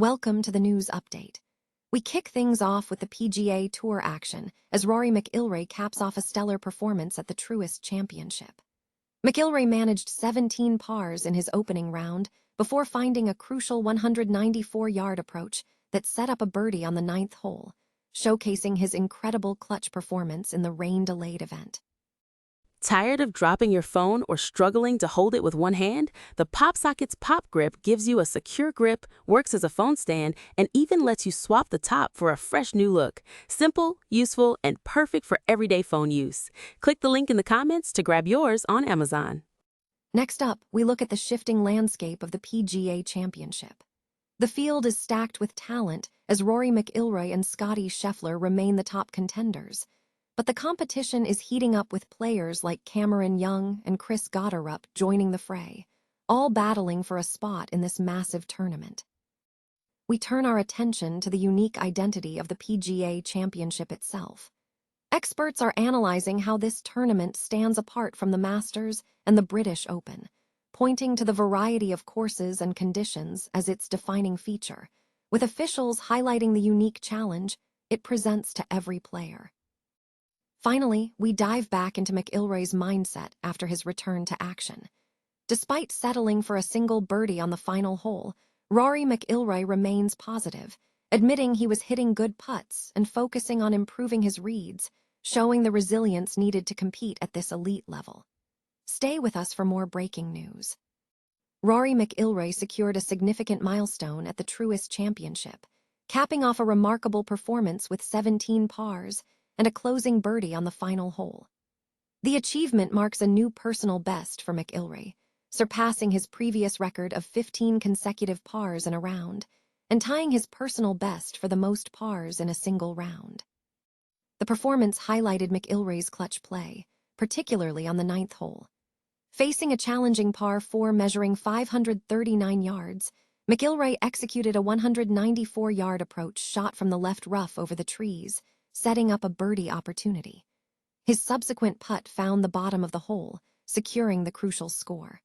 Welcome to the news update. We kick things off with the PGA Tour action as Rory McIlroy caps off a stellar performance at the Truist Championship. McIlroy managed 17 pars in his opening round before finding a crucial 194-yard approach that set up a birdie on the ninth hole, showcasing his incredible clutch performance in the rain-delayed event. Tired of dropping your phone or struggling to hold it with one hand? The PopSocket's Pop Grip gives you a secure grip, works as a phone stand, and even lets you swap the top for a fresh new look. Simple, useful, and perfect for everyday phone use. Click the link in the comments to grab yours on Amazon. Next up, we look at the shifting landscape of the PGA Championship. The field is stacked with talent as Rory McIlroy and Scottie Scheffler remain the top contenders. But the competition is heating up with players like Cameron Young and Chris Gotterup joining the fray, all battling for a spot in this massive tournament. We turn our attention to the unique identity of the PGA Championship itself. Experts are analyzing how this tournament stands apart from the Masters and the British Open, pointing to the variety of courses and conditions as its defining feature, with officials highlighting the unique challenge it presents to every player. Finally, we dive back into McIlroy's mindset after his return to action. Despite settling for a single birdie on the final hole, Rory McIlroy remains positive, admitting he was hitting good putts and focusing on improving his reads, showing the resilience needed to compete at this elite level. Stay with us for more breaking news. Rory McIlroy secured a significant milestone at the Truist Championship, capping off a remarkable performance with 17 pars and a closing birdie on the final hole. The achievement marks a new personal best for McIlroy, surpassing his previous record of 15 consecutive pars in a round, and tying his personal best for the most pars in a single round. The performance highlighted McIlroy's clutch play, particularly on the ninth hole. Facing a challenging par 4 measuring 539 yards, McIlroy executed a 194-yard approach shot from the left rough over the trees, setting up a birdie opportunity. His subsequent putt found the bottom of the hole, securing the crucial score.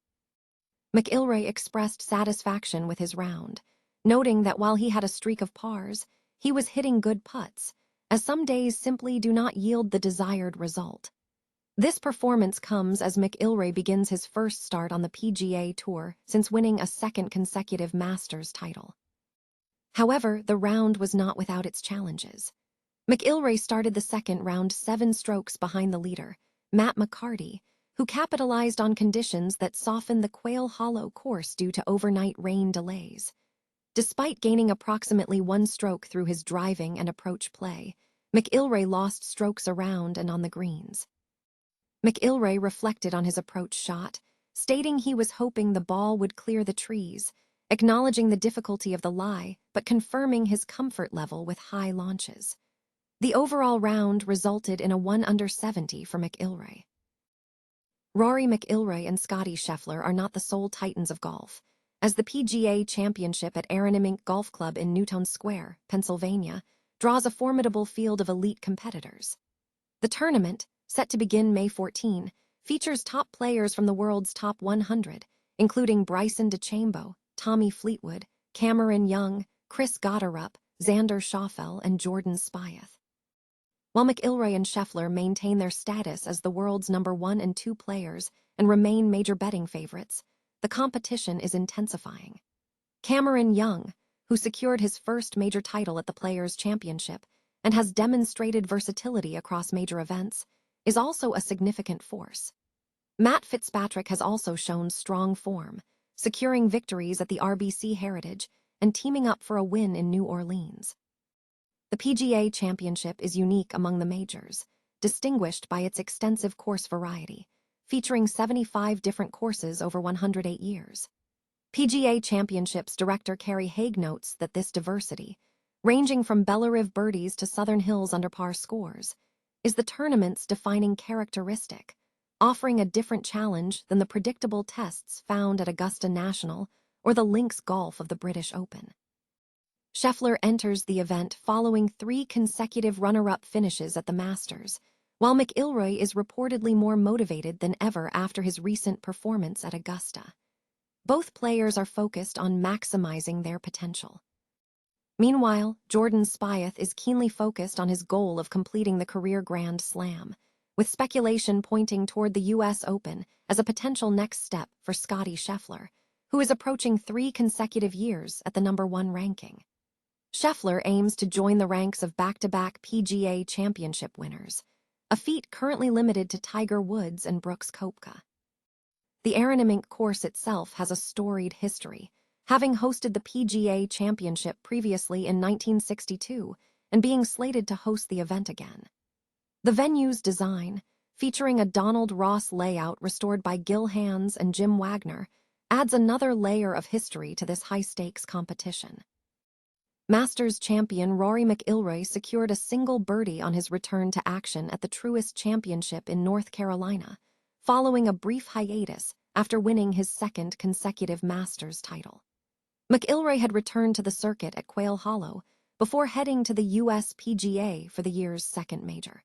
McIlroy expressed satisfaction with his round, noting that while he had a streak of pars, he was hitting good putts, as some days simply do not yield the desired result. This performance comes as McIlroy begins his first start on the PGA Tour since winning a second consecutive Masters title. However, the round was not without its challenges. McIlroy started the second round 7 strokes behind the leader, Matt McCarty, who capitalized on conditions that softened the Quail Hollow course due to overnight rain delays. Despite gaining approximately 1 stroke through his driving and approach play, McIlroy lost strokes around and on the greens. McIlroy reflected on his approach shot, stating he was hoping the ball would clear the trees, acknowledging the difficulty of the lie but confirming his comfort level with high launches. The overall round resulted in a 1 under 70 for McIlroy. Rory McIlroy and Scottie Scheffler are not the sole titans of golf, as the PGA Championship at Aronimink Golf Club in Newtown Square, Pennsylvania, draws a formidable field of elite competitors. The tournament, set to begin May 14, features top players from the world's top 100, including Bryson DeChambeau, Tommy Fleetwood, Cameron Young, Chris Gotterup, Xander Schauffele, and Jordan Spieth. While McIlroy and Scheffler maintain their status as the world's number 1 and 2 players and remain major betting favorites, the competition is intensifying. Cameron Young, who secured his first major title at the Players' Championship and has demonstrated versatility across major events, is also a significant force. Matt Fitzpatrick has also shown strong form, securing victories at the RBC Heritage and teaming up for a win in New Orleans. The PGA Championship is unique among the majors, distinguished by its extensive course variety, featuring 75 different courses over 108 years. PGA Championships director Kerry Haig notes that this diversity, ranging from Bellerive birdies to Southern Hills under par scores, is the tournament's defining characteristic, offering a different challenge than the predictable tests found at Augusta National or the links golf of the British Open. Scheffler enters the event following 3 consecutive runner-up finishes at the Masters, while McIlroy is reportedly more motivated than ever after his recent performance at Augusta. Both players are focused on maximizing their potential. Meanwhile, Jordan Spieth is keenly focused on his goal of completing the career Grand Slam, with speculation pointing toward the U.S. Open as a potential next step for Scottie Scheffler, who is approaching 3 consecutive years at the #1 ranking. Scheffler aims to join the ranks of back-to-back PGA Championship winners, a feat currently limited to Tiger Woods and Brooks Koepka. The Aronimink course itself has a storied history, having hosted the PGA Championship previously in 1962 and being slated to host the event again. The venue's design, featuring a Donald Ross layout restored by Gil Hanse and Jim Wagner, adds another layer of history to this high-stakes competition. Masters champion Rory McIlroy secured a single birdie on his return to action at the Truist Championship in North Carolina, following a brief hiatus after winning his 2nd consecutive Masters title. McIlroy had returned to the circuit at Quail Hollow before heading to the US PGA for the year's 2nd major.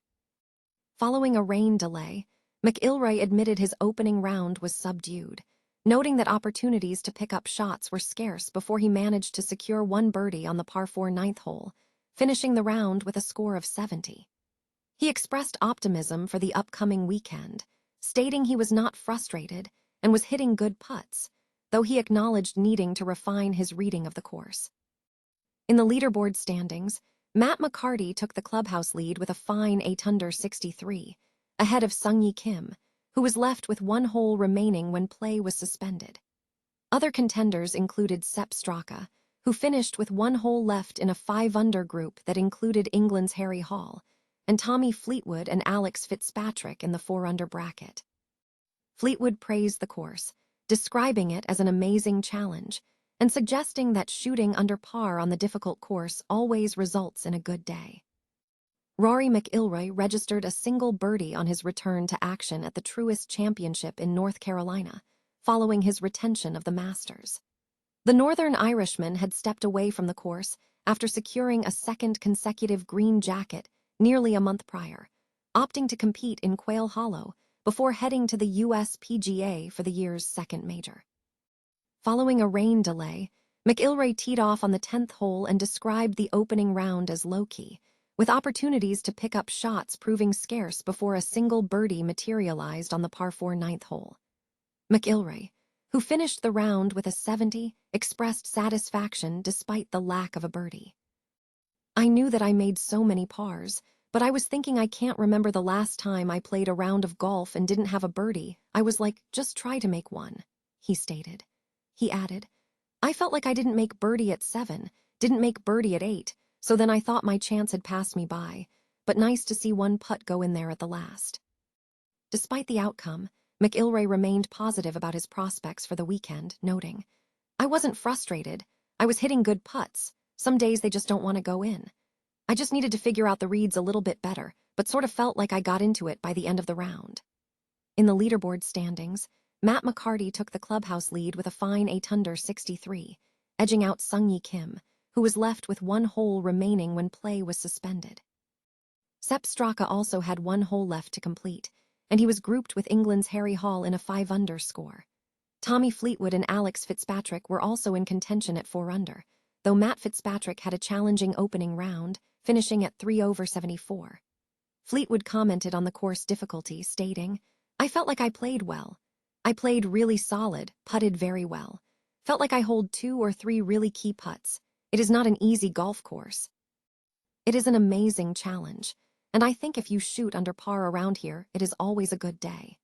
Following a rain delay, McIlroy admitted his opening round was subdued, noting that opportunities to pick up shots were scarce before he managed to secure 1 birdie on the par 4 ninth hole, finishing the round with a score of 70. He expressed optimism for the upcoming weekend, stating he was not frustrated and was hitting good putts, though he acknowledged needing to refine his reading of the course. In the leaderboard standings, Matt McCarty took the clubhouse lead with a fine 863, ahead of Sungyi Kim, who was left with 1 hole remaining when play was suspended. Other contenders included Sepp Straka, who finished with 1 hole left in a 5-under group that included England's Harry Hall, and Tommy Fleetwood and Alex Fitzpatrick in the 4-under bracket. Fleetwood praised the course, describing it as an amazing challenge, and suggesting that shooting under par on the difficult course always results in a good day. Rory McIlroy registered a single birdie on his return to action at the Truist Championship in North Carolina, following his retention of the Masters. The Northern Irishman had stepped away from the course after securing a 2nd consecutive green jacket nearly a month prior, opting to compete in Quail Hollow before heading to the US PGA for the year's 2nd major. Following a rain delay, McIlroy teed off on the 10th hole and described the opening round as low-key, with opportunities to pick up shots proving scarce before a single birdie materialized on the par 4 ninth hole. McIlroy, who finished the round with a 70, expressed satisfaction despite the lack of a birdie. "I knew that I made so many pars, but I was thinking I can't remember the last time I played a round of golf and didn't have a birdie. I was like, just try to make one," he stated. He added, "I felt like I didn't make birdie at 7, didn't make birdie at 8, so then I thought my chance had passed me by, but nice to see 1 putt go in there at the last." Despite the outcome, McIlroy remained positive about his prospects for the weekend, noting, "I wasn't frustrated. I was hitting good putts. Some days they just don't want to go in. I just needed to figure out the reads a little bit better, but sort of felt like I got into it by the end of the round." In the leaderboard standings, Matt McCarty took the clubhouse lead with a fine 863, edging out Sungyi Kim, who was left with 1 hole remaining when play was suspended. Sepp Straka also had 1 hole left to complete, and he was grouped with England's Harry Hall in a 5-under score. Tommy Fleetwood and Alex Fitzpatrick were also in contention at 4-under, though Matt Fitzpatrick had a challenging opening round, finishing at 3 over 74. Fleetwood commented on the course difficulty, stating, "I felt like I played well. I played really solid, putted very well. Felt like I hold 2 or 3 really key putts. It is not an easy golf course. It is an amazing challenge, and I think if you shoot under par around here, it is always a good day."